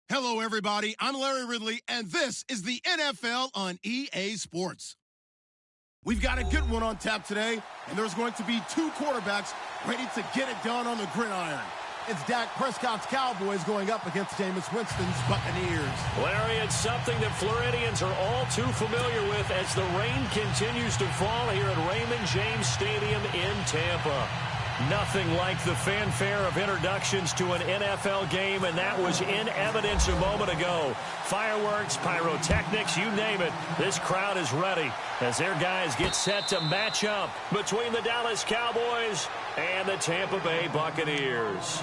Hello, everybody. I'm Larry Ridley, and this is the NFL on EA Sports. We've got a good one on tap today, and there's going to be two quarterbacks ready to get it done on the gridiron. It's Dak Prescott's Cowboys going up against Jameis Winston's Buccaneers. Larry, it's something that Floridians are all too familiar with as the rain continues to fall here at Raymond James Stadium in Tampa. Nothing like the fanfare of introductions to an NFL game, and that was in evidence a moment ago. Fireworks, pyrotechnics, you name it. This crowd is ready as their guys get set to match up between the Dallas Cowboys and the Tampa Bay Buccaneers.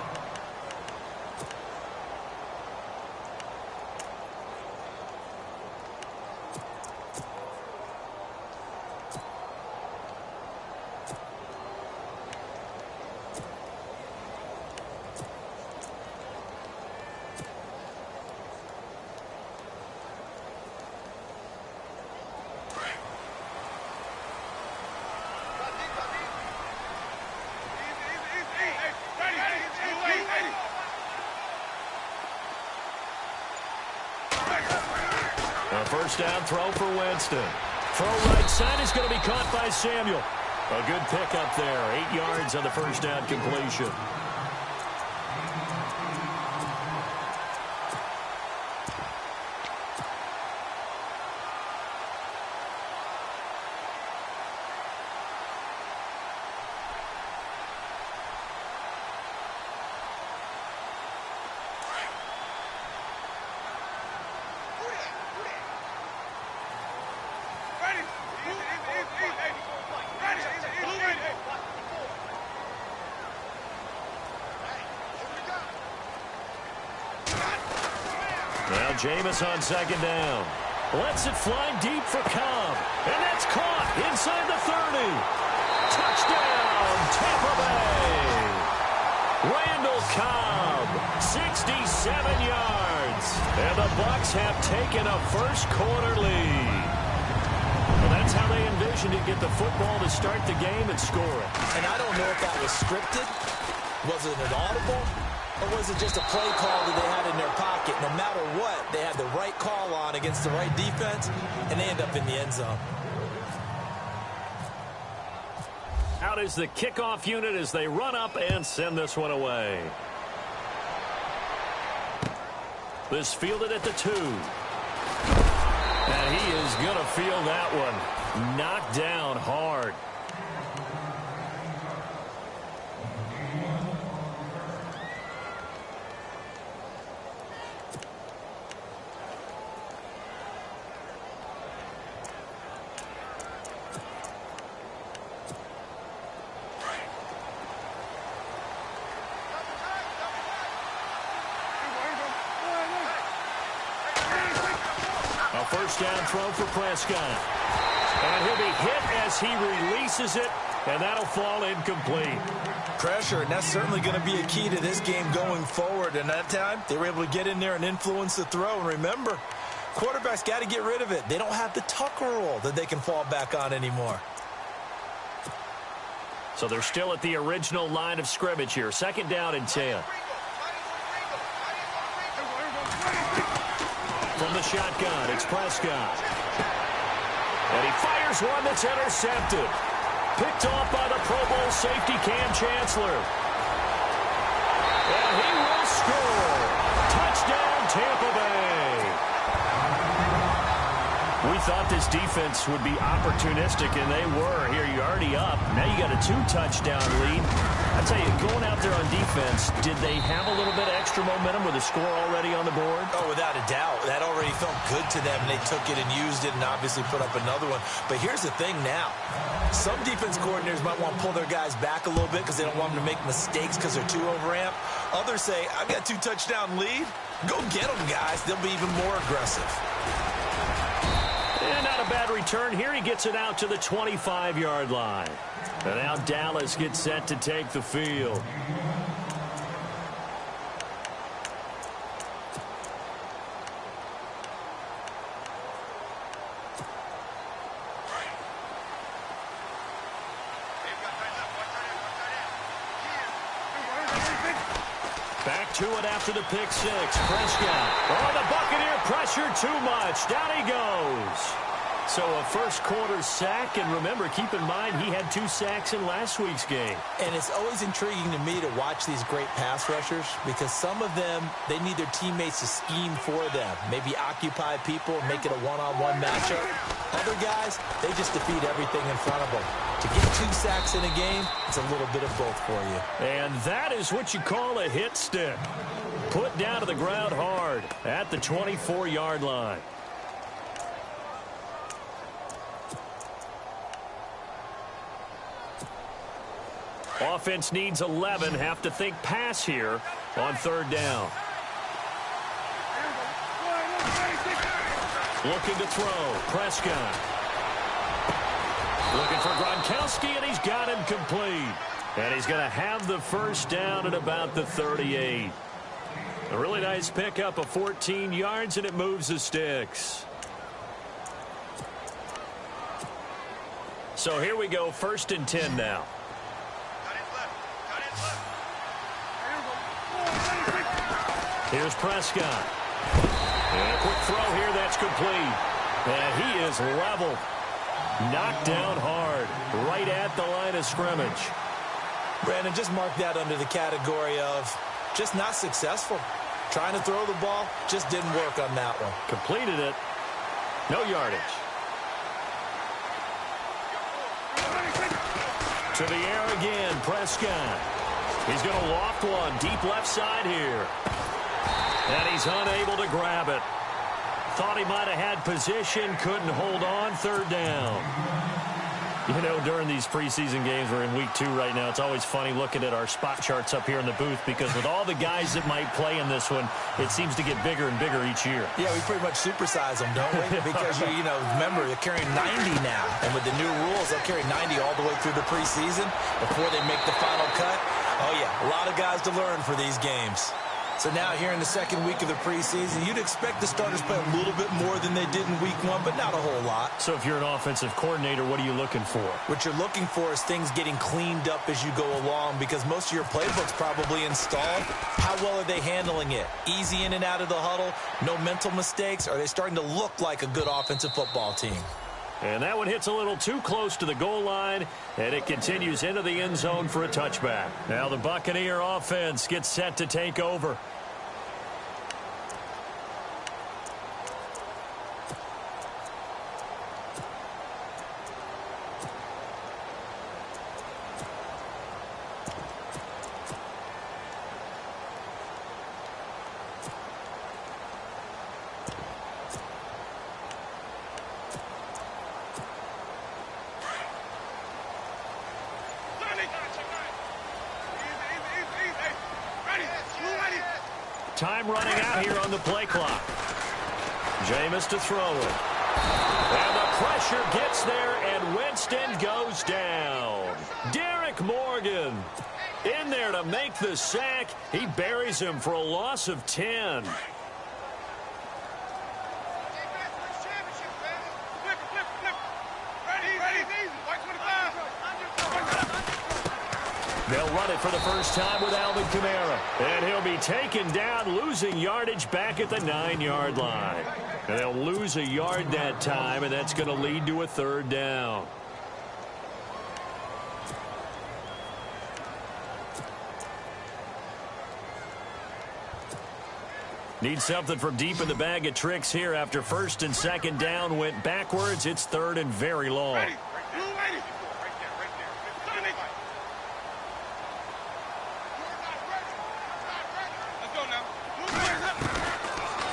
First down throw for Winston. Throw right side is going to be caught by Samuel. A good pickup there. 8 yards on the first down completion. Now Jameis on second down. Lets it fly deep for Cobb. And that's caught inside the 30. Touchdown, Tampa Bay. Randall Cobb, 67 yards. And the Bucs have taken a first-quarter lead. Well, that's how they envisioned it, get the football to start the game and score it. And I don't know if that was scripted. Was it an audible? Or was it just a play call that they had in their pocket? No matter what, they had the right call on against the right defense, and they end up in the end zone. Out is the kickoff unit as they run up and send this one away. This fielded at the 2. And he is going to feel that one. Knocked down hard. First down throw for Prescott. And he'll be hit as he releases it, and that'll fall incomplete. Pressure, and that's certainly going to be a key to this game going forward. And that time, they were able to get in there and influence the throw. And remember, quarterbacks got to get rid of it. They don't have the Tucker rule that they can fall back on anymore. So they're still at the original line of scrimmage here. Second down and 10. From the shotgun, it's Prescott. And he fires one that's intercepted. Picked off by the Pro Bowl safety Cam Chancellor. And he will score. Touchdown, Tampa Bay. We thought this defense would be opportunistic, and they were. Here, you're already up. Now you got a 2-touchdown lead. I tell you, going out there on defense, did they have a little bit of extra momentum with a score already on the board? Oh, without a doubt. That already felt good to them, and they took it and used it and obviously put up another one. But here's the thing now. Some defense coordinators might want to pull their guys back a little bit because they don't want them to make mistakes because they're too overamped. Others say, I've got 2-touchdown lead. Go get them, guys. They'll be even more aggressive. And not a bad return here. He gets it out to the 25-yard line. And now Dallas gets set to take the field. to it after the pick six. Prescott. Oh, the Buccaneer pressure too much. Down he goes. So a first-quarter sack, and remember, keep in mind, he had 2 sacks in last week's game. And it's always intriguing to me to watch these great pass rushers because some of them, they need their teammates to scheme for them, maybe occupy people and make it a one-on-one matchup. Other guys, they just defeat everything in front of them. To get 2 sacks in a game, it's a little bit of both for you. And that is what you call a hit stick. Put down to the ground hard at the 24-yard line. Offense needs 11. Have to think pass here on third down. Looking to throw. Prescott. Looking for Gronkowski, and he's got him complete. And he's going to have the first down at about the 38. A really nice pickup of 14 yards, and it moves the sticks. So here we go, 1st and 10 now. Here's Prescott. And a quick throw here that's complete. And he is leveled. Knocked down hard. Right at the line of scrimmage. Brandon, just mark that under the category of just not successful. Trying to throw the ball, just didn't work on that one. Completed it. No yardage. To the air again, Prescott. He's going to loft one deep left side here. And he's unable to grab it. Thought he might have had position, couldn't hold on, third down. You know, during these preseason games, we're in week 2 right now, it's always funny looking at our spot charts up here in the booth because with all the guys that might play in this one, it seems to get bigger and bigger each year. Yeah, we pretty much supersize them, don't we? Because, you know, remember, they're carrying 90 now. And with the new rules, they'll carry 90 all the way through the preseason before they make the final cut. Oh, yeah, a lot of guys to learn for these games. So now here in the second week of the preseason, you'd expect the starters play a little bit more than they did in week 1, but not a whole lot. So if you're an offensive coordinator, what are you looking for? What you're looking for is things getting cleaned up as you go along because most of your playbook's probably installed. How well are they handling it? Easy in and out of the huddle? No mental mistakes? Are they starting to look like a good offensive football team? And that one hits a little too close to the goal line, and it continues into the end zone for a touchback. Now the Buccaneer offense gets set to take over. Time running out here on the play clock. Jameis to throw it. And the pressure gets there, and Winston goes down. Derek Morgan in there to make the sack. He buries him for a loss of 10. They'll run it for the first time with Alvin Kamara. And he'll be taken down, losing yardage back at the 9-yard line. And they'll lose a yard that time, and that's going to lead to a third down. Need something from deep in the bag of tricks here after 1st and 2nd down went backwards. It's 3rd and very long.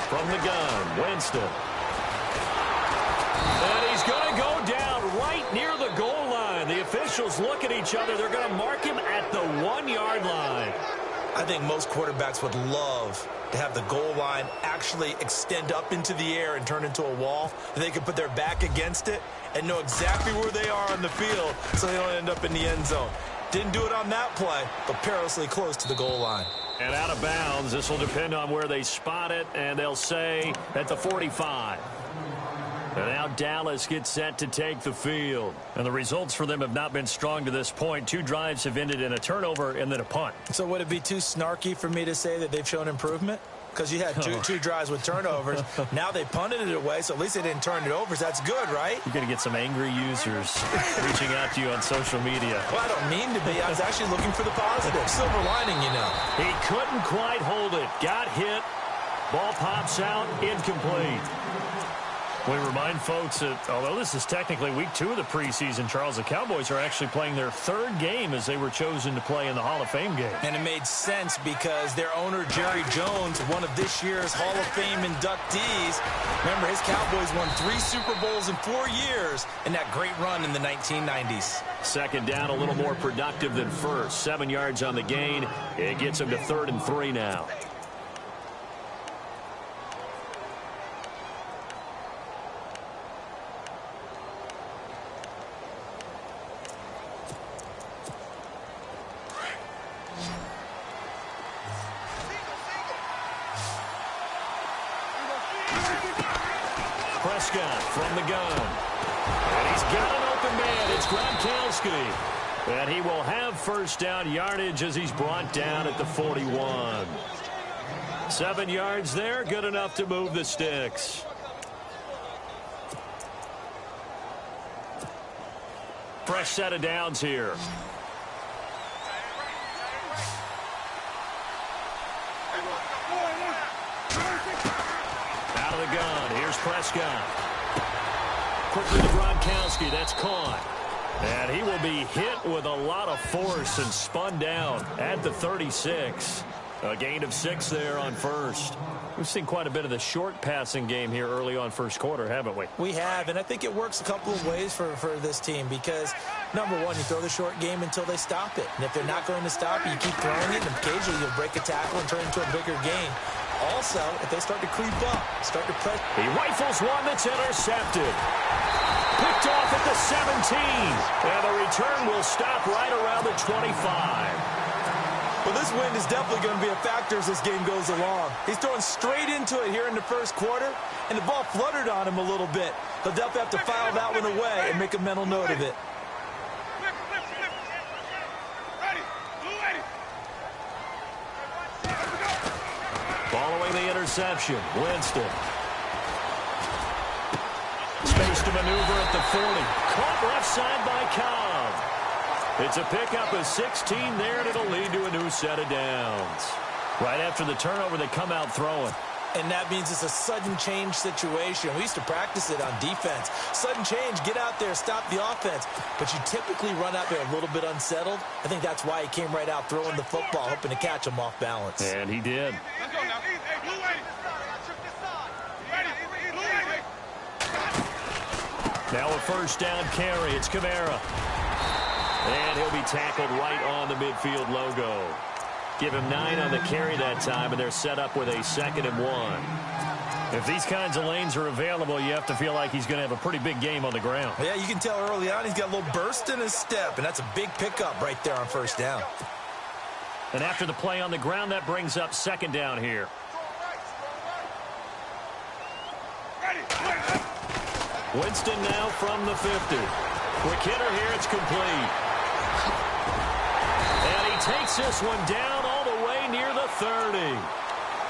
From the gun, Winston. And he's going to go down right near the goal line. The officials look at each other. They're going to mark him at the 1-yard line. I think most quarterbacks would love to have the goal line actually extend up into the air and turn into a wall. They could put their back against it and know exactly where they are on the field so they don't end up in the end zone. Didn't do it on that play, but perilously close to the goal line. And out of bounds. This will depend on where they spot it, and they'll say at the 45. And now Dallas gets set to take the field. And the results for them have not been strong to this point. 2 drives have ended in a turnover and then a punt. So would it be too snarky for me to say that they've shown improvement? Because you had two drives with turnovers. Now they punted it away, so at least they didn't turn it over. So that's good, right? You're going to get some angry users reaching out to you on social media. Well, I don't mean to be. I was actually looking for the positive. Silver lining, you know. He couldn't quite hold it. Got hit. Ball pops out. Incomplete. We remind folks that although this is technically week 2 of the preseason, Charles, the Cowboys are actually playing their 3rd game as they were chosen to play in the Hall of Fame game. And it made sense because their owner, Jerry Jones, one of this year's Hall of Fame inductees, remember his Cowboys won 3 Super Bowls in 4 years in that great run in the 1990s. Second down, a little more productive than first. 7 yards on the gain. It gets him to 3rd and 3 now. Prescott from the gun. And he's got an open man. It's Gronkowski. And he will have first down yardage as he's brought down at the 41. 7 yards there, good enough to move the sticks. Fresh set of downs here. Out of the gun. Here's Prescott. Quickly to Gronkowski. That's caught. And he will be hit with a lot of force and spun down at the 36. A gain of 6 there on first. We've seen quite a bit of the short passing game here early on first quarter, haven't we? We have, and I think it works a couple of ways for this team because, number one, you throw the short game until they stop it. And if they're not going to stop it, you keep throwing it, and occasionally you'll break a tackle and turn it into a bigger gain. Also, if they start to creep up, start to press. He rifles one that's intercepted. Picked off at the 17. And the return will stop right around the 25. Well, this wind is definitely going to be a factor as this game goes along. He's throwing straight into it here in the first quarter, and the ball fluttered on him a little bit. He'll definitely have to file that one away and make a mental note of it. Following the interception, Winston. Space to maneuver at the 40. Caught left side by Cobb. It's a pickup of 16 there, and it'll lead to a new set of downs. Right after the turnover, they come out throwing. And that means it's a sudden change situation. We used to practice it on defense. Sudden change, get out there, stop the offense. But you typically run out there a little bit unsettled. I think that's why he came right out throwing the football, hoping to catch him off balance. And he did. Now a first down carry. It's Kamara. And he'll be tackled right on the midfield logo. Give him 9 on the carry that time, and they're set up with a 2nd and 1. If these kinds of lanes are available, you have to feel like he's going to have a pretty big game on the ground. Yeah, you can tell early on he's got a little burst in his step, and that's a big pickup right there on first down. And after the play on the ground, that brings up 2nd down here. Winston now from the 50. Quick hitter here, it's complete. And he takes this one down all the way near the 30.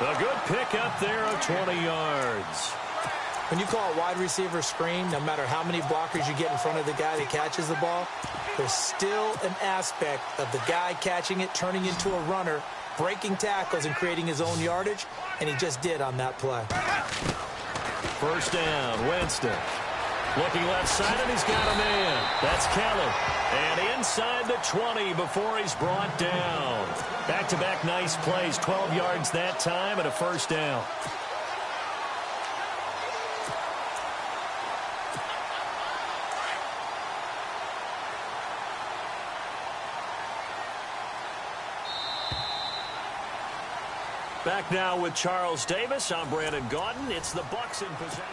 A good pickup there of 20 yards. When you call a wide receiver screen, no matter how many blockers you get in front of the guy that catches the ball, there's still an aspect of the guy catching it, turning into a runner, breaking tackles and creating his own yardage, and he just did on that play. First down, Winston. Looking left side, and he's got a man. That's Kelly. And inside the 20 before he's brought down. Back-to-back nice plays, 12 yards that time, and a first down. Back now with Charles Davis. I'm Brandon Gaudin. It's the Bucs in possession.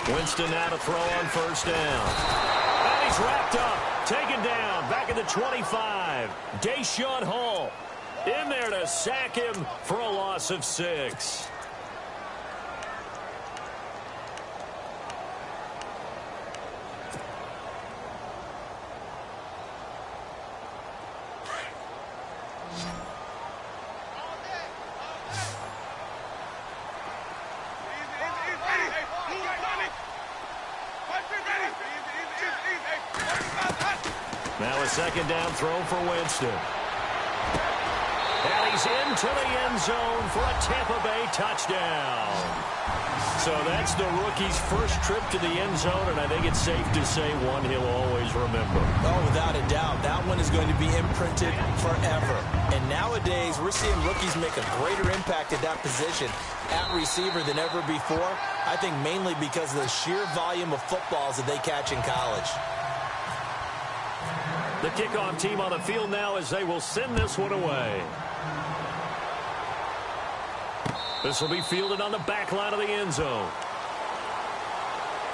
Winston now to throw on first down. And he's wrapped up, taken down, back at the 25. Deshaun Hall in there to sack him for a loss of 6. Now a second down throw for Winston. And he's into the end zone for a Tampa Bay touchdown. So that's the rookie's first trip to the end zone, and I think it's safe to say one he'll always remember. Oh, without a doubt. That one is going to be imprinted forever. And nowadays, we're seeing rookies make a greater impact at that position at receiver than ever before. I think mainly because of the sheer volume of footballs that they catch in college. The kickoff team on the field now as they will send this one away. This will be fielded on the back line of the end zone.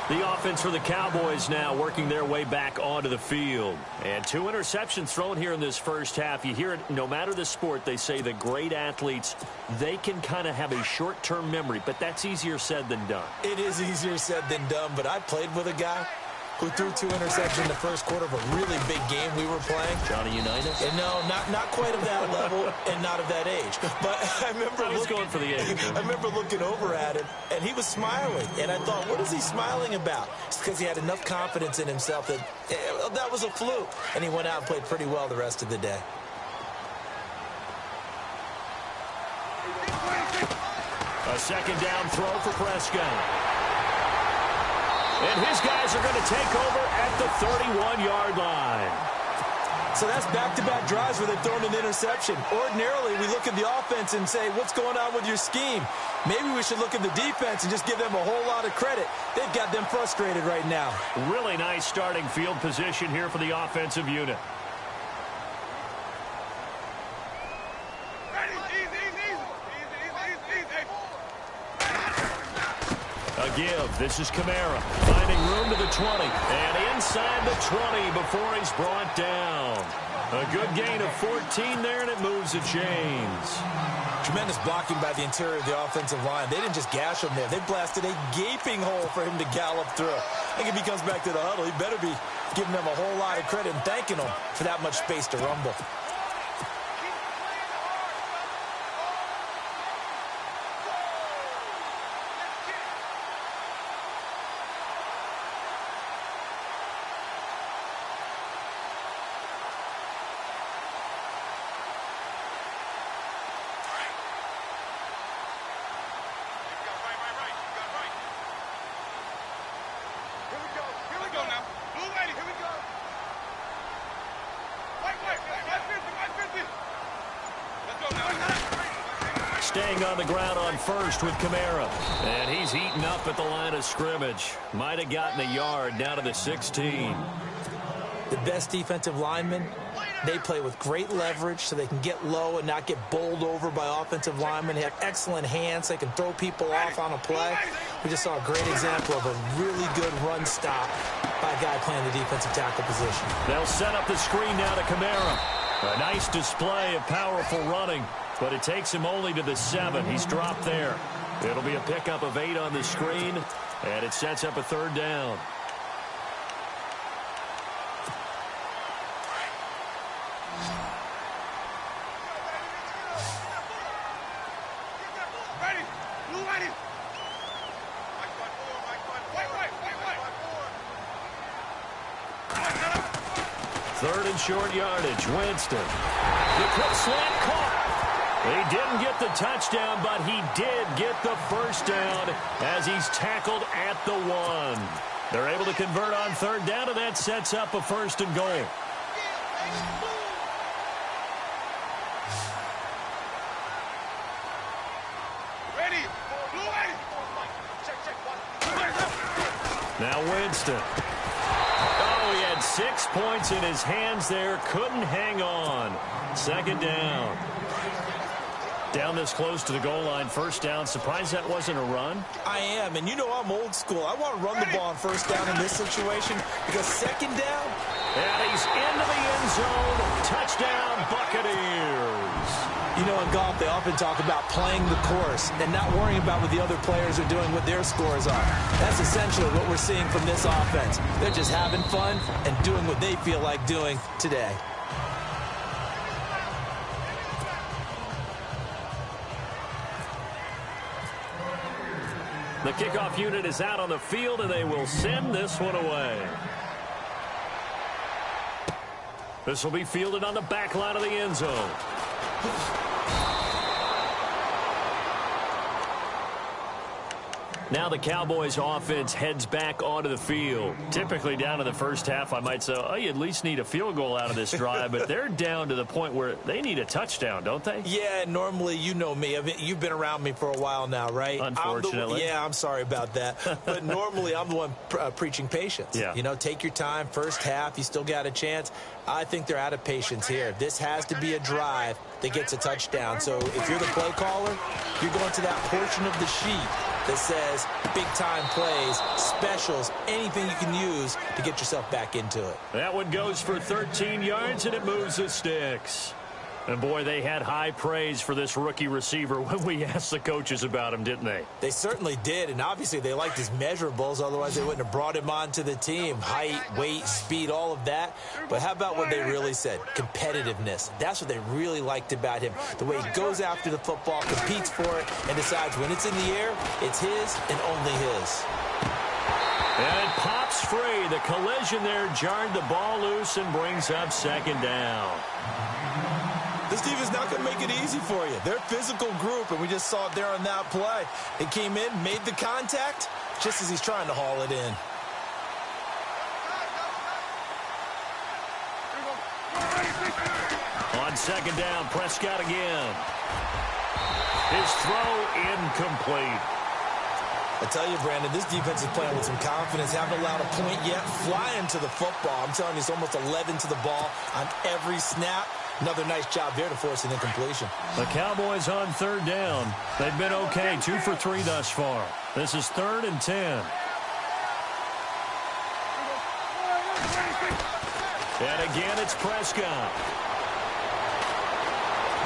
The offense for the Cowboys now working their way back onto the field. And 2 interceptions thrown here in this first half. You hear it, no matter the sport, they say the great athletes, they can kind of have a short-term memory, but that's easier said than done. It is easier said than done, but I played with a guy who threw 2 interceptions in the first quarter of a really big game we were playing. Johnny Unitas? And no, not quite of that level and not of that age. But I was going for the age. I remember looking over at him, and he was smiling. And I thought, what is he smiling about? It's because he had enough confidence in himself that that was a fluke. And he went out and played pretty well the rest of the day. A second down throw for Prescott. And his guys are going to take over at the 31-yard line. So that's back-to-back drives where they've thrown an interception. Ordinarily, we look at the offense and say, what's going on with your scheme? Maybe we should look at the defense and just give them a whole lot of credit. They've got them frustrated right now. Really nice starting field position here for the offensive unit. A give. This is Kamara finding room to the 20 and inside the 20 before he's brought down. A good gain of 14 there, and it moves the chains. Tremendous blocking by the interior of the offensive line. They didn't just gash him there. They blasted a gaping hole for him to gallop through. I think if he comes back to the huddle, he better be giving them a whole lot of credit and thanking them for that much space to rumble. Staying on the ground on first with Kamara. And he's heating up at the line of scrimmage. Might have gotten a yard down to the 16. The best defensive linemen, they play with great leverage so they can get low and not get bowled over by offensive linemen. They have excellent hands. They can throw people off on a play. We just saw a great example of a really good run stop by a guy playing the defensive tackle position. They'll set up the screen now to Kamara. A nice display of powerful running, but it takes him only to the 7. He's dropped there. It'll be a pickup of 8 on the screen, and it sets up a third down. Third and short yardage. Winston. The quick slant caught. He didn't get the touchdown, but he did get the first down as he's tackled at the 1. They're able to convert on third down, and that sets up a first and goal. Now Winston. Oh, he had 6 points in his hands there. Couldn't hang on. Second down. Down this close to the goal line, first down. Surprised that wasn't a run? I am, and you know I'm old school. I want to run the ball on first down in this situation because second down. And he's into the end zone. Touchdown, Buccaneers. You know, in golf, they often talk about playing the course and not worrying about what the other players are doing, what their scores are. That's essentially what we're seeing from this offense. They're just having fun and doing what they feel like doing today. The kickoff unit is out on the field, and they will send this one away. This will be fielded on the back line of the end zone. Now the Cowboys offense heads back onto the field. Typically down in the first half, I might say, oh, you at least need a field goal out of this drive, but they're down to the point where they need a touchdown, don't they? Yeah, normally, you know me. You've been around me for a while now, right? Unfortunately. I'm sorry about that. But normally, I'm the one preaching patience. Yeah. You know, take your time. First half, you still got a chance. I think they're out of patience here. This has to be a drive that gets a touchdown. So if you're the play caller, you're going to that portion of the sheet that says big-time plays, specials, anything you can use to get yourself back into it. That one goes for 13 yards, and it moves the sticks. And, boy, they had high praise for this rookie receiver when we asked the coaches about him, didn't they? They certainly did, and obviously they liked his measurables. Otherwise, they wouldn't have brought him onto the team. Height, weight, speed, all of that. But how about what they really said? Competitiveness. That's what they really liked about him. The way he goes after the football, competes for it, and decides when it's in the air, it's his and only his. And it pops free. The collision there jarred the ball loose and brings up second down. This defense not going to make it easy for you. They're a physical group, and we just saw it there on that play. It came in, made the contact, just as he's trying to haul it in. On second down, Prescott again. His throw incomplete. I tell you, Brandon, this defense is playing with some confidence. Haven't allowed a point yet. Flying to the football. I'm telling you, it's almost 11 to the ball on every snap. Another nice job there to force an incompletion. The Cowboys on third down. They've been okay, 2 for 3 thus far. This is 3rd and 10. And again, it's Prescott.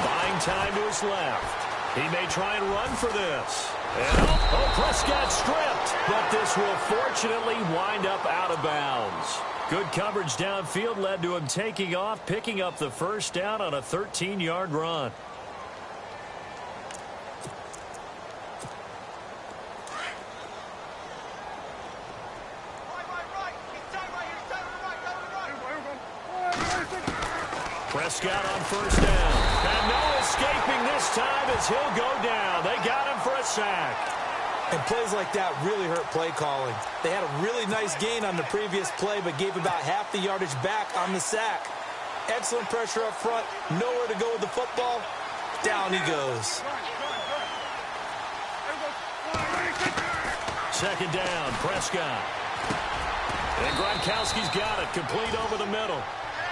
Buying time to his left. He may try and run for this. And Prescott stripped. But this will fortunately wind up out of bounds. Good coverage downfield led to him taking off, picking up the first down on a 13-yard run. Prescott on first down. And no escaping this time as he'll go down. They got him for a sack. And plays like that really hurt play calling. They had a really nice gain on the previous play, but gave about half the yardage back on the sack. Excellent pressure up front. Nowhere to go with the football. Down he goes. Second down, Prescott. And Gronkowski's got it, complete over the middle.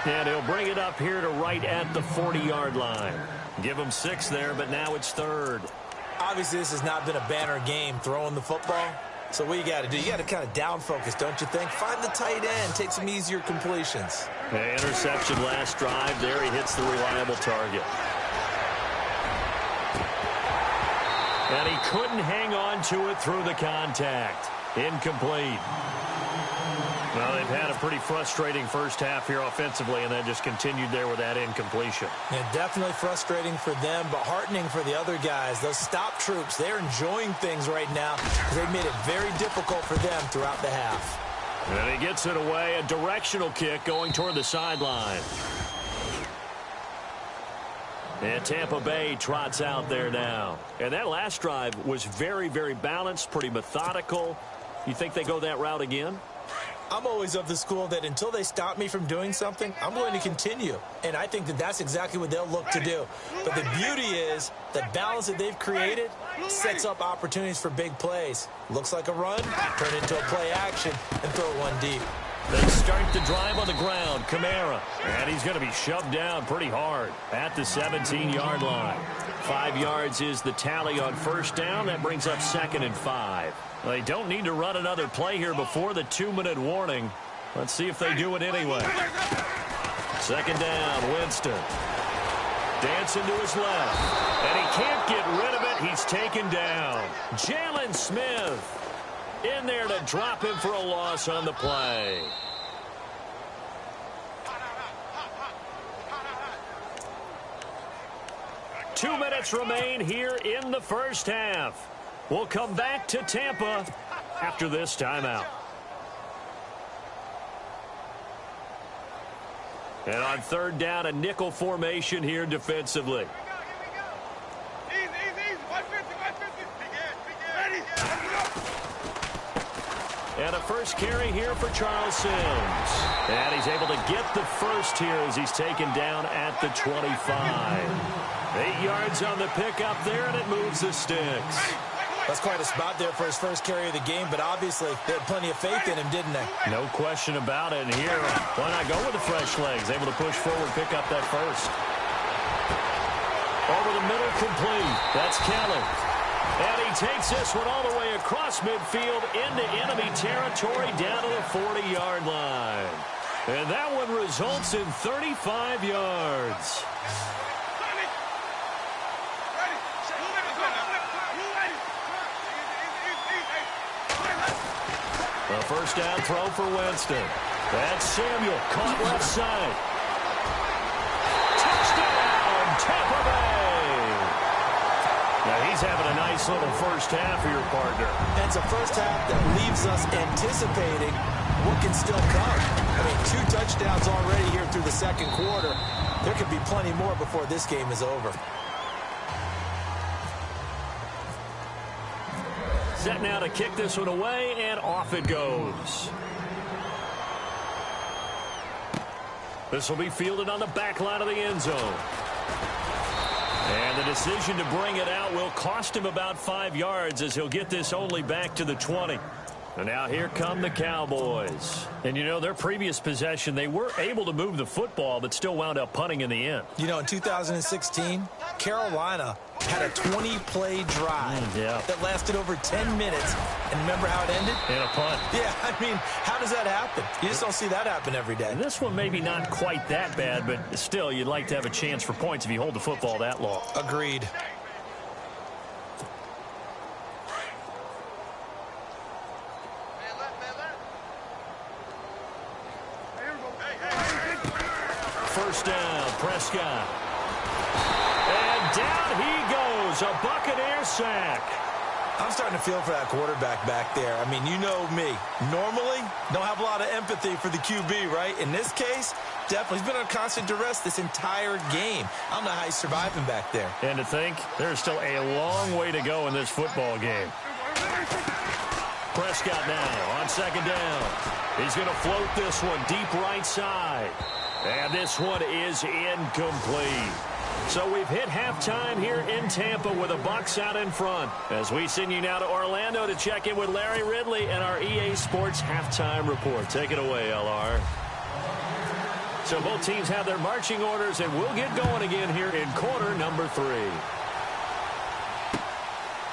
And he'll bring it up here to right at the 40-yard line. Give him 6 there, but now it's 3rd. Obviously, this has not been a banner game throwing the football. So what you got to do, you got to kind of down focus, don't you think? Find the tight end, take some easier completions. The interception last drive there. He hits the reliable target. And he couldn't hang on to it through the contact. Incomplete. Well, they've had a pretty frustrating first half here offensively, and then just continued there with that incompletion. Yeah, definitely frustrating for them, but heartening for the other guys. Those stop troops, they're enjoying things right now because they've made it very difficult for them throughout the half. And he gets it away, a directional kick going toward the sideline. And Tampa Bay trots out there now. And that last drive was very, very balanced, pretty methodical. You think they go that route again? I'm always of the school that until they stop me from doing something, I'm going to continue. And I think that that's exactly what they'll look to do. But the beauty is the balance that they've created sets up opportunities for big plays. Looks like a run, turn it into a play action, and throw it one deep. They start the drive on the ground. Kamara. And he's going to be shoved down pretty hard at the 17-yard line. 5 yards is the tally on first down. That brings up 2nd and 5. They don't need to run another play here before the 2-minute warning. Let's see if they do it anyway. 2nd down, Winston. Dancing to his left. And he can't get rid of it. He's taken down. Jalen Smith in there to drop him for a loss on the play. Two minutes remain here in the first half. We'll come back to Tampa after this timeout. And on 3rd down, a nickel formation here defensively. And a first carry here for Charles Sims. And he's able to get the first here as he's taken down at the 25. 8 yards on the pickup there, and it moves the sticks. That's quite a spot there for his first carry of the game, but obviously they had plenty of faith in him, didn't they? No question about it. And here, why not go with the fresh legs? Able to push forward, pick up that first. Over the middle, complete. That's Kelly. And he takes this one all the way across midfield into enemy territory down to the 40-yard line. And that one results in 35 yards. A first down throw for Winston. That's Samuel, caught left side. Touchdown, Tampa Bay. Now he's having a nice little first half for your partner. It's a first half that leaves us anticipating what can still come. I mean, 2 touchdowns already here through the second quarter. There could be plenty more before this game is over. Set now to kick this one away, and off it goes. This will be fielded on the back line of the end zone. And the decision to bring it out will cost him about 5 yards as he'll get this only back to the 20. And now here come the Cowboys. And, you know, their previous possession, they were able to move the football, but still wound up punting in the end. You know, in 2016, Carolina had a 20-play drive that lasted over 10 minutes. And remember how it ended? In a punt. Yeah, I mean, how does that happen? You just don't see that happen every day. And this one maybe not quite that bad, but still, you'd like to have a chance for points if you hold the football that long. Agreed. First down, Prescott. And down he goes, a Buccaneer sack. I'm starting to feel for that quarterback back there. I mean, you know me. Normally, don't have a lot of empathy for the QB, right? In this case, definitely. He's been on constant duress this entire game. I don't know how he's surviving back there. And to think, there's still a long way to go in this football game. Prescott now on 2nd down. He's going to float this one deep right side. And this one is incomplete. So we've hit halftime here in Tampa with the Bucs out in front. As we send you now to Orlando to check in with Larry Ridley and our EA Sports halftime report. Take it away, LR. So both teams have their marching orders, and we'll get going again here in quarter number 3.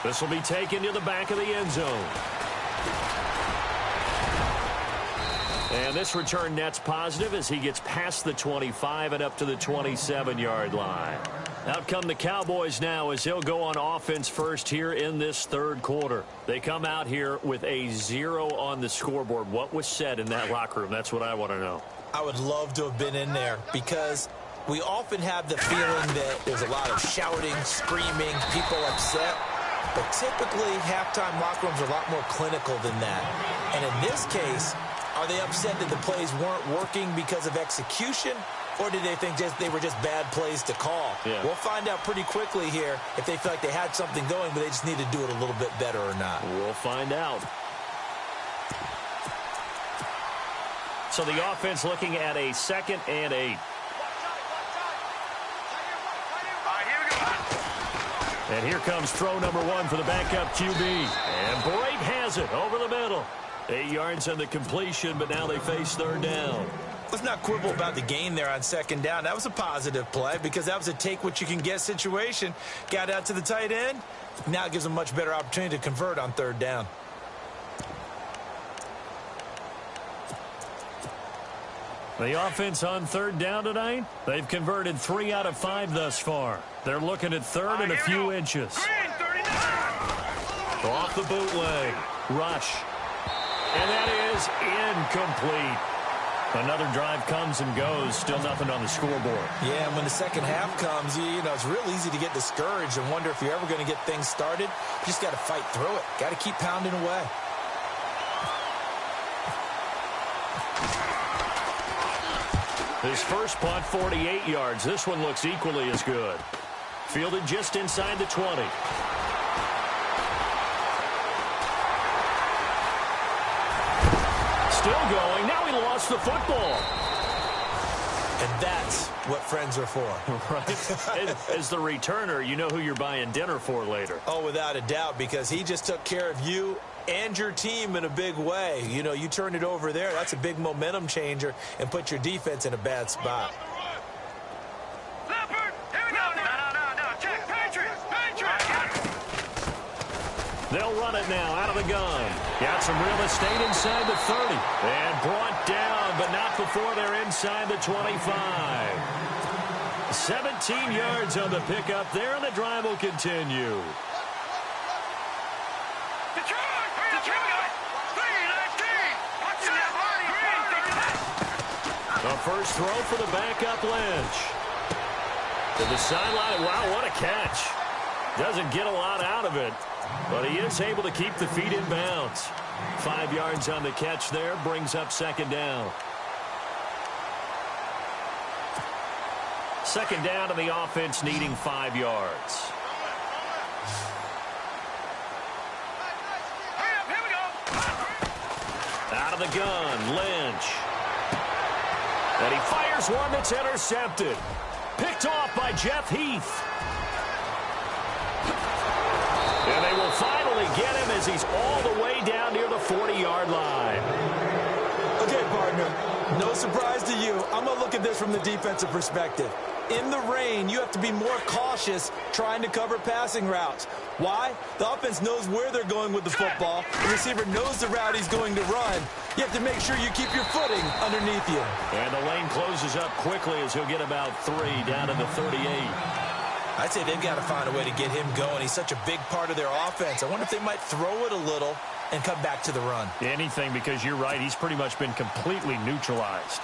This will be taken to the back of the end zone. And this return net's positive as he gets past the 25 and up to the 27-yard line. Out come the Cowboys now as he'll go on offense first here in this third quarter. They come out here with a 0 on the scoreboard. What was said in that locker room? That's what I want to know. I would love to have been in there because we often have the feeling that there's a lot of shouting, screaming, people upset. But typically, halftime locker rooms are a lot more clinical than that. And in this case, are they upset that the plays weren't working because of execution, or did they think they were just bad plays to call? Yeah. We'll find out pretty quickly here if they feel like they had something going, but they just need to do it a little bit better or not. We'll find out. So the offense looking at a 2nd and 8. And here comes throw number 1 for the backup QB. And Bright has it over the middle. 8 yards on the completion, but now they face third down. Let's not quibble about the gain there on second down. That was a positive play because that was a take-what-you-can-get situation. Got out to the tight end. Now it gives them a much better opportunity to convert on third down. The offense on third down tonight, they've converted 3 out of 5 thus far. They're looking at third and a few inches. Off the bootleg. Rush. And that is incomplete. Another drive comes and goes. Still nothing on the scoreboard. Yeah, and when the second half comes, you know, it's real easy to get discouraged and wonder if you're ever going to get things started. You just got to fight through it. Got to keep pounding away. His first punt, 48 yards. This one looks equally as good. Fielded just inside the 20. Still going. Now he lost the football. And that's what friends are for. Right. As the returner, you know who you're buying dinner for later. Oh, without a doubt, because he just took care of you and your team in a big way. You know, you turn it over there. That's a big momentum changer and put your defense in a bad spot. They'll run it now out of the gun. Got some real estate inside the 30. And brought down, but not before they're inside the 25. 17 yards on the pickup there, and the drive will continue. The first throw for the backup Lynch. To the sideline. Wow, what a catch. Doesn't get a lot out of it, but he is able to keep the feet in bounds. 5 yards on the catch there, brings up second down. Second down to the offense, needing 5 yards. Out of the gun, Lynch. And he fires one that's intercepted. Picked off by Jeff Heath. And they will finally get him as he's all the way down near the 40-yard line. Okay, partner, no surprise to you. I'm going to look at this from the defensive perspective. In the rain, you have to be more cautious trying to cover passing routes. Why? The offense knows where they're going with the football. The receiver knows the route he's going to run. You have to make sure you keep your footing underneath you. And the lane closes up quickly as he'll get about 3 down to the 38. I'd say they've got to find a way to get him going. He's such a big part of their offense. I wonder if they might throw it a little and come back to the run. Anything, because you're right. He's pretty much been completely neutralized.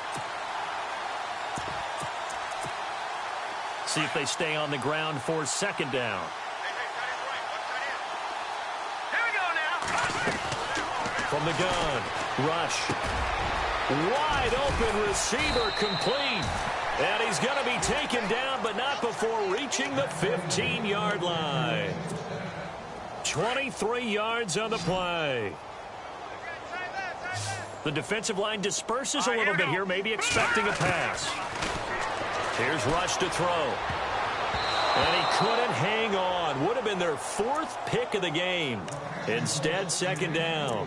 See if they stay on the ground for second down. Here we go now. From the gun, Rush. Wide open receiver, complete. And he's going to be taken down, but not before reaching the 15-yard line. 23 yards on the play. The defensive line disperses a little bit here, maybe expecting a pass. Here's Rush to throw. And he couldn't hang on. Would have been their 4th pick of the game. Instead, second down.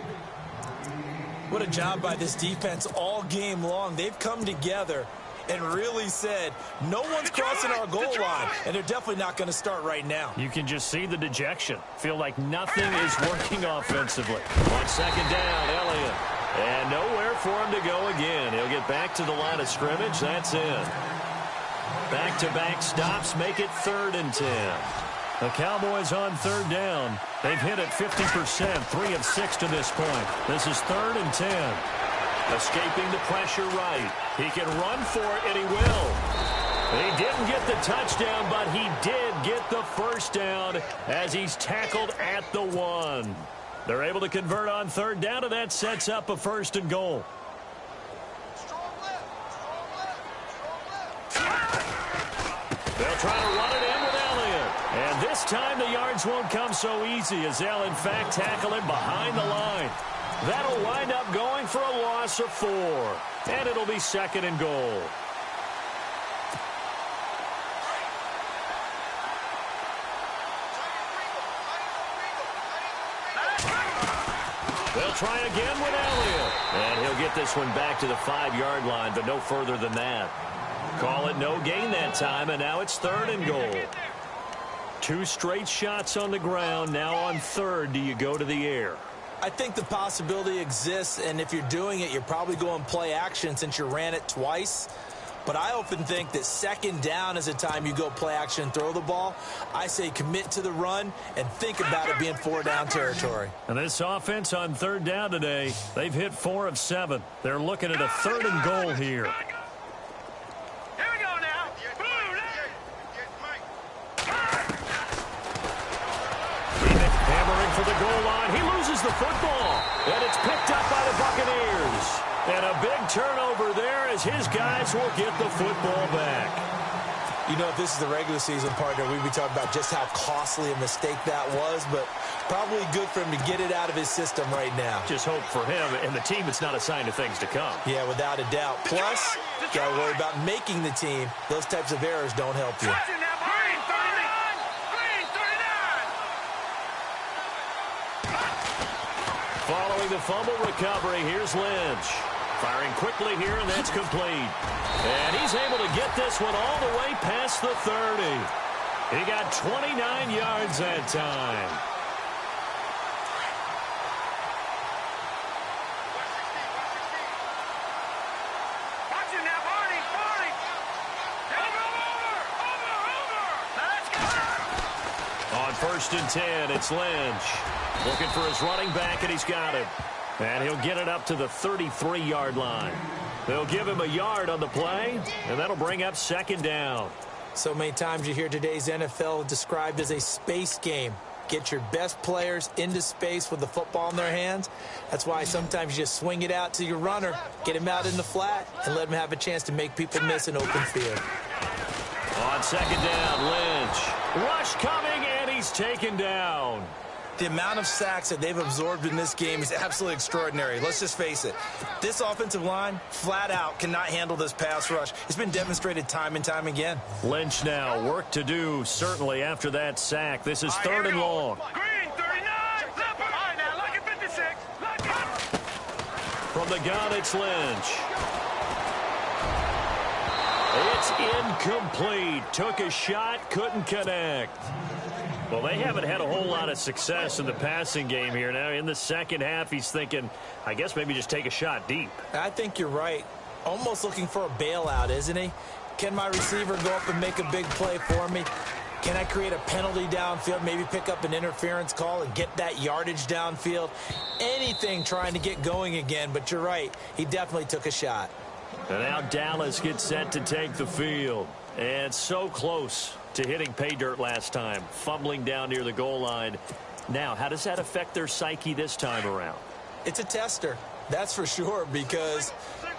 What a job by this defense all game long. They've come together and really said, no one's crossing our goal line, and they're definitely not going to start right now. You can just see the dejection. Feel like nothing is working offensively. On second down, Elliott. And nowhere for him to go again. He'll get back to the line of scrimmage. That's it. Back-to-back stops make it 3rd and 10. The Cowboys on third down. They've hit it 50%, 3 of 6 to this point. This is 3rd and 10. Escaping the pressure right. He can run for it, and he will. He didn't get the touchdown, but he did get the first down as he's tackled at the 1. They're able to convert on third down, and that sets up a 1st and goal. They'll try to run it in with Elliott. And this time the yards won't come so easy as they'll, in fact, tackle him behind the line. That'll wind up going for a loss of 4. And it'll be 2nd and goal. They'll try again with Elliott. And he'll get this one back to the 5-yard line, but no further than that. Call it no gain that time, and now it's 3rd and goal. 2 straight shots on the ground. Now on 3rd, do you go to the air? I think the possibility exists, and if you're doing it, you're probably going play action since you ran it twice. But I often think that 2nd down is a time you go play action and throw the ball. I say commit to the run and think about it being 4-down territory. And this offense on 3rd down today, they've hit 4 of 7. They're looking at a 3rd and goal here. Here we go now. Hammering for the goal line. He loses the football. And it's picked up by the Buccaneers. And a big turnover there as his guys will get the football back. You know, if this is the regular season, partner, we'd be talking about just how costly a mistake that was, but probably good for him to get it out of his system right now. Just hope for him and the team it's not a sign of things to come. Yeah, without a doubt. Plus, got to worry about making the team. Those types of errors don't help you. Following the fumble recovery, here's Lynch. Firing quickly here, and that's complete. And he's able to get this one all the way past the 30. He got 29 yards that time. Watch it now, Barney. Over. Let's go. On 1st and 10, it's Lynch. Looking for his running back, and he's got him. And he'll get it up to the 33-yard line. They'll give him a yard on the play, and that'll bring up 2nd down. So many times you hear today's NFL described as a space game. Get your best players into space with the football in their hands. That's why sometimes you just swing it out to your runner, get him out in the flat, and let him have a chance to make people miss an open field. On 2nd down, Lynch. Rush coming, and he's taken down. The amount of sacks that they've absorbed in this game is absolutely extraordinary. Let's just face it. This offensive line, flat out, cannot handle this pass rush. It's been demonstrated time and time again. Lynch now, work to do, certainly after that sack. This is 3rd and long. Green, 39. All right, now, look at 56. Look at. From the gun, it's Lynch. It's incomplete. Took a shot, couldn't connect. Well, they haven't had a whole lot of success in the passing game here. Now, in the 2nd half, he's thinking, I guess maybe just take a shot deep. I think you're right. Almost looking for a bailout, isn't he? Can my receiver go up and make a big play for me? Can I create a penalty downfield, maybe pick up an interference call and get that yardage downfield? Anything trying to get going again, but you're right. He definitely took a shot. And now Dallas gets set to take the field. And so close to hitting pay dirt last time, fumbling down near the goal line. Now, how does that affect their psyche this time around? It's a tester, that's for sure, because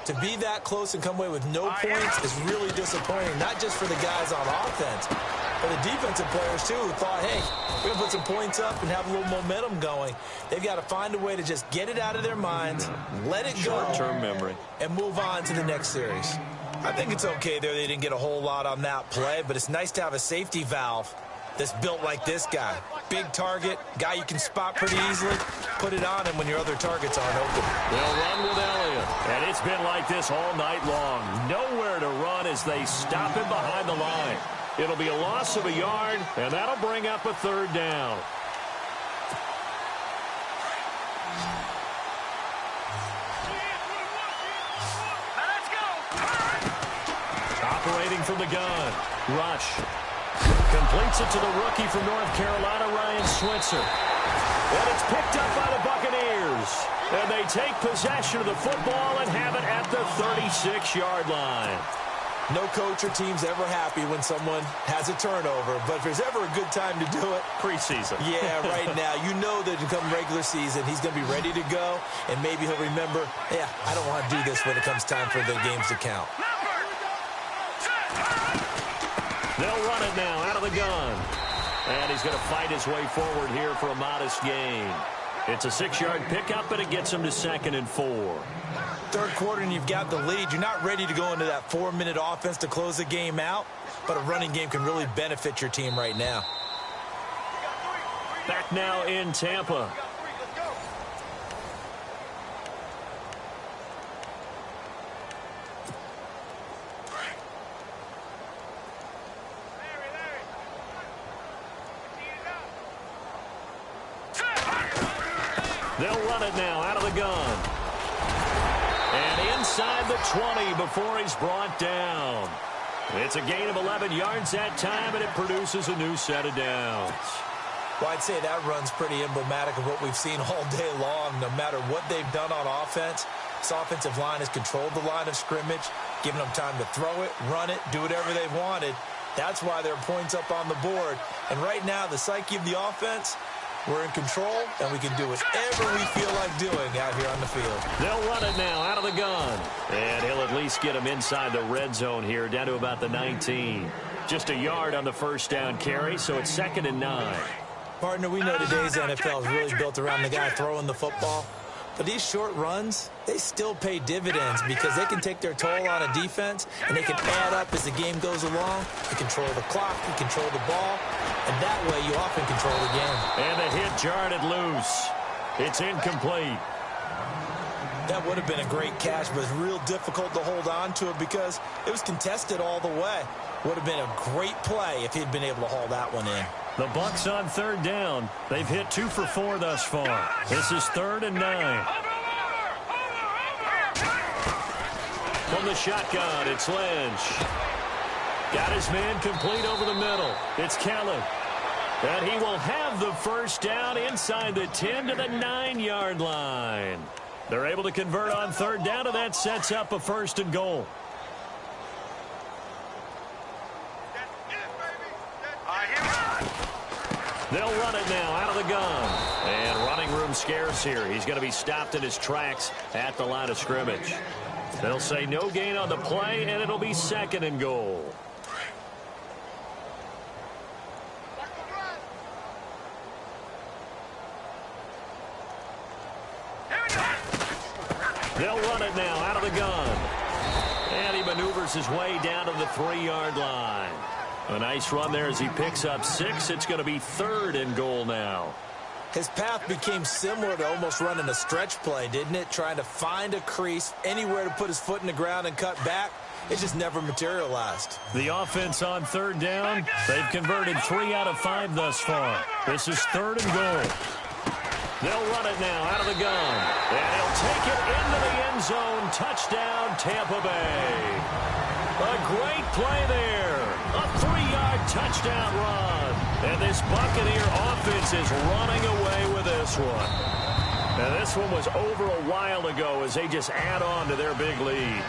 to be that close and come away with no points is really disappointing, not just for the guys on offense, but the defensive players, too, who thought, hey, we're going to put some points up and have a little momentum going. They've got to find a way to just get it out of their minds, let it go, short-term memory, and move on to the next series. I think it's okay there they didn't get a whole lot on that play, but it's nice to have a safety valve that's built like this guy. Big target, guy you can spot pretty easily. Put it on him when your other targets aren't open. They'll run with Elliott. And it's been like this all night long. Nowhere to run as they stop him behind the line. It'll be a loss of a yard, and that'll bring up a 3rd down. Operating from the gun. Rush. Completes it to the rookie from North Carolina, Ryan Switzer. And it's picked up by the Buccaneers. And they take possession of the football and have it at the 36-yard line. No coach or team's ever happy when someone has a turnover, but if there's ever a good time to do it, preseason. Yeah, right now. You know that come regular season, he's going to be ready to go, and maybe he'll remember, yeah, I don't want to do this when it comes time for the games to count. They'll run it now out of the gun. And he's going to fight his way forward here for a modest gain. It's a 6-yard pickup, and it gets him to 2nd and 4. Third quarter, and you've got the lead. You're not ready to go into that 4-minute offense to close the game out, but a running game can really benefit your team right now. Back now in Tampa. They'll run it now out of the gun. And inside the 20 before he's brought down. It's a gain of 11 yards that time, and it produces a new set of downs. Well, I'd say that run's pretty emblematic of what we've seen all day long. No matter what they've done on offense, this offensive line has controlled the line of scrimmage, given them time to throw it, run it, do whatever they've wanted. That's why there are points up on the board. And right now, the psyche of the offense, we're in control, and we can do whatever we feel like doing out here on the field. They'll run it now out of the gun. And he'll at least get him inside the red zone here, down to about the 19. Just a yard on the first down carry, so it's 2nd and 9. Partner, we know today's NFL is really built around the guy throwing the football. But these short runs, they still pay dividends because they can take their toll on a defense, and they can add up as the game goes along. They control the clock, they control the ball, and that way you often control the game. And the hit jarred it loose. It's incomplete. That would have been a great catch, but it's real difficult to hold on to it because it was contested all the way. Would have been a great play if he'd been able to haul that one in. The Bucs on 3rd down. They've hit 2 for 4 thus far. This is 3rd and 9. From the shotgun, it's Lynch. Got his man complete over the middle. It's Kelly. And he will have the first down inside the 10 to the 9-yard line. They're able to convert on 3rd down, and that sets up a 1st and goal. They'll run it now out of the gun. And running room scarce here. He's going to be stopped in his tracks at the line of scrimmage. They'll say no gain on the play, and it'll be 2nd and goal. They'll run it now out of the gun. And he maneuvers his way down to the 3-yard line. A nice run there as he picks up 6. It's going to be 3rd and goal now. His path became similar to almost running a stretch play, didn't it? Trying to find a crease, anywhere to put his foot in the ground and cut back. It just never materialized. The offense on 3rd down. They've converted 3 out of 5 thus far. This is 3rd and goal. They'll run it now out of the gun. And he'll take it into the end zone. Touchdown, Tampa Bay. A great play there. A 3-yard touchdown run. And this Buccaneer offense is running away with this one. And this one was over a while ago as they just add on to their big lead.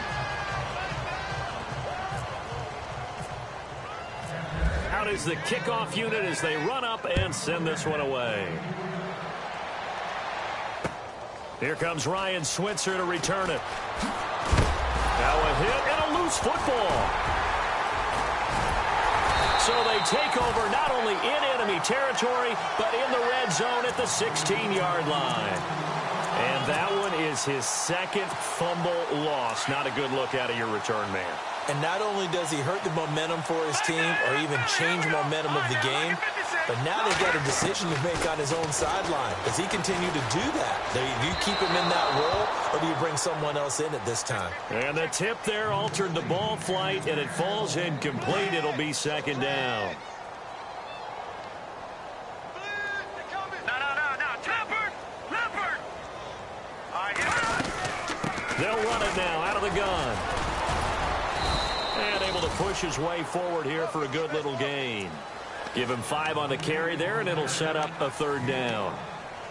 Out is the kickoff unit as they run up and send this one away. Here comes Ryan Switzer to return it. Now a hit and a loose football. So they take over not only in enemy territory, but in the red zone at the 16-yard line. And that one is his 2nd fumble loss. Not a good look out of your return man. And not only does he hurt the momentum for his team or even change momentum of the game, but now they've got a decision to make on his own sideline. Does he continue to do that? Do you keep him in that role, or do you bring someone else in at this time? And the tip there altered the ball flight, and it falls incomplete. It'll be 2nd down. They'll run it now out of the gun. And able to push his way forward here for a good little gain. Give him 5 on the carry there, and it'll set up a 3rd down.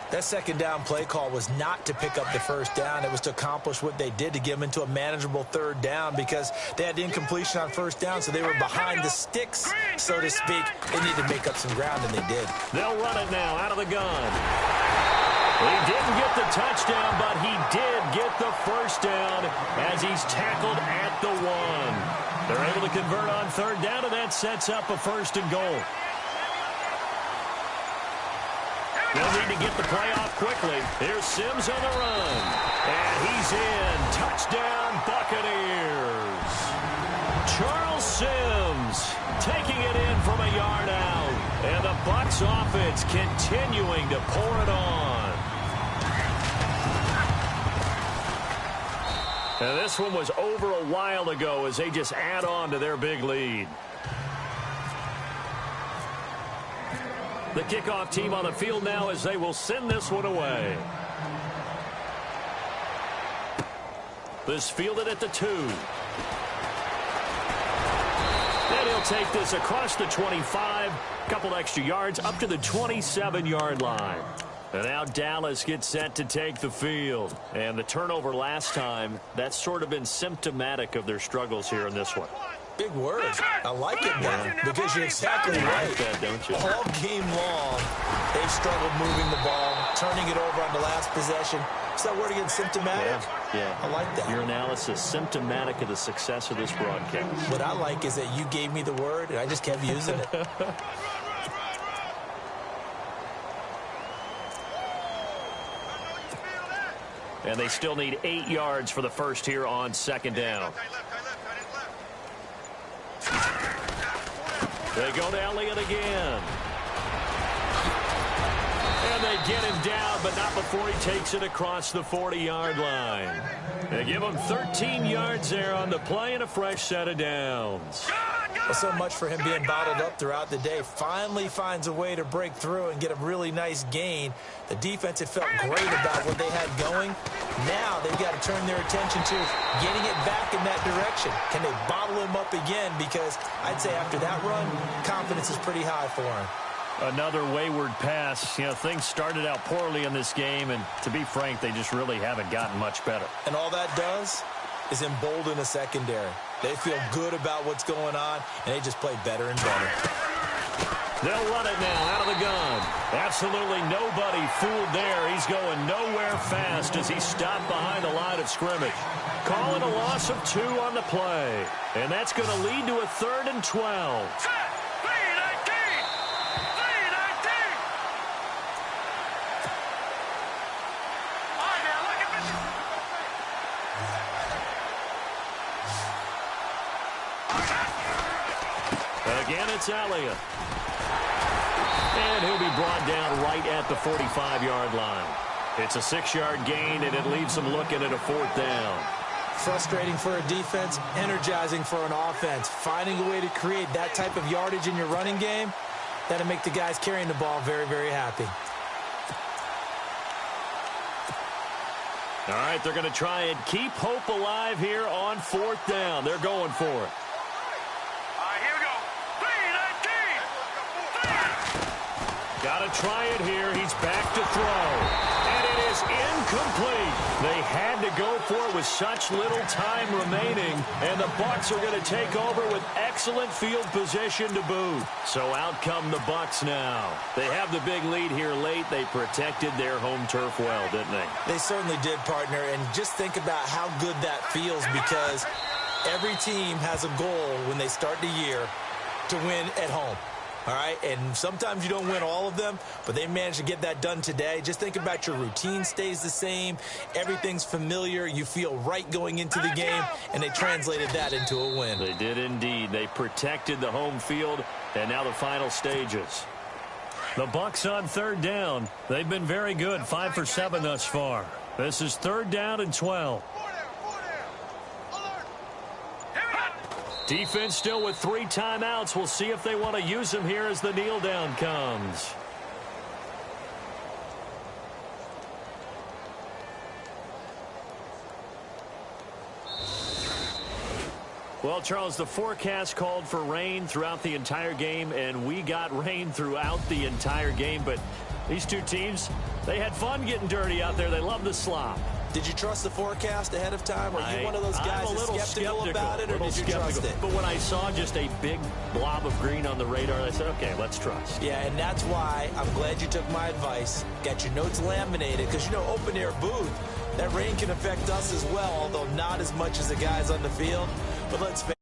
That 2nd down play call was not to pick up the 1st down. It was to accomplish what they did, to get them into a manageable 3rd down, because they had incompletion on 1st down, so they were behind the sticks, so to speak. They needed to make up some ground, and they did. They'll run it now out of the gun. He didn't get the touchdown, but he did get the 1st down as he's tackled at the 1. They're able to convert on 3rd down, and that sets up a 1st and goal. They'll need to get the play off quickly. Here's Sims on the run. And he's in. Touchdown, Buccaneers. Charles Sims taking it in from a yard out. And the Bucs offense continuing to pour it on. And this one was over a while ago as they just add on to their big lead. The kickoff team on the field now as they will send this one away. This fielded at the 2. And he'll take this across the 25. A couple extra yards up to the 27-yard line. And now Dallas gets set to take the field. And the turnover last time, that's sort of been symptomatic of their struggles here in this one. Big word. I like it, man, because you're exactly right. Like that, don't you? All game long, they've struggled moving the ball, turning it over on the last possession. Is that word again, symptomatic? Yeah. I like that. Your analysis, symptomatic of the success of this broadcast. What I like is that you gave me the word, and I just kept using it. And they still need 8 yards for the first here on second down. They go to Elliott again. And they get him down, but not before he takes it across the 40-yard line. They give him 13 yards there on the play and a fresh set of downs. Well, so much for him being bottled up throughout the day. Finally finds a way to break through and get a really nice gain. The defense had felt great about what they had going. Now they've got to turn their attention to getting it back in that direction. Can they bottle him up again? Because I'd say after that run, confidence is pretty high for him. Another wayward pass. You know, things started out poorly in this game, and to be frank, they just really haven't gotten much better. And all that does is embolden a secondary. They feel good about what's going on, and they just play better and better. They'll run it now out of the gun. Absolutely nobody fooled there. He's going nowhere fast as he stopped behind the line of scrimmage. Calling a loss of 2 on the play. And that's going to lead to a 3rd and 12. Again, it's Elliott. And he'll be brought down right at the 45-yard line. It's a 6-yard gain, and it leaves them looking at a 4th down. Frustrating for a defense, energizing for an offense. Finding a way to create that type of yardage in your running game, that'll make the guys carrying the ball very, very happy. All right, they're going to try and keep hope alive here on 4th down. They're going for it. Got to try it here. He's back to throw. And it is incomplete. They had to go for it with such little time remaining. And the Bucs are going to take over with excellent field position to boot. So out come the Bucs now. They have the big lead here late. They protected their home turf well, didn't they? They certainly did, partner. And just think about how good that feels, because every team has a goal when they start the year to win at home. All right, and sometimes you don't win all of them, but they managed to get that done today. Just think about your routine stays the same. Everything's familiar. You feel right going into the game, and they translated that into a win. They did indeed. They protected the home field, and now the final stages. The Bucs on 3rd down. They've been very good, 5 for 7 thus far. This is 3rd down and 12. Defense still with 3 timeouts. We'll see if they want to use them here as the kneel down comes. Well, Charles, the forecast called for rain throughout the entire game, and we got rain throughout the entire game. But these two teams, they had fun getting dirty out there. They love the slop. Did you trust the forecast ahead of time? Are you one of those guys that's skeptical about it, or did you trust it? But when I saw just a big blob of green on the radar, I said, okay, let's trust. Yeah, and that's why I'm glad you took my advice. Got your notes laminated, because, you know, open-air booth, that rain can affect us as well, although not as much as the guys on the field. But let's face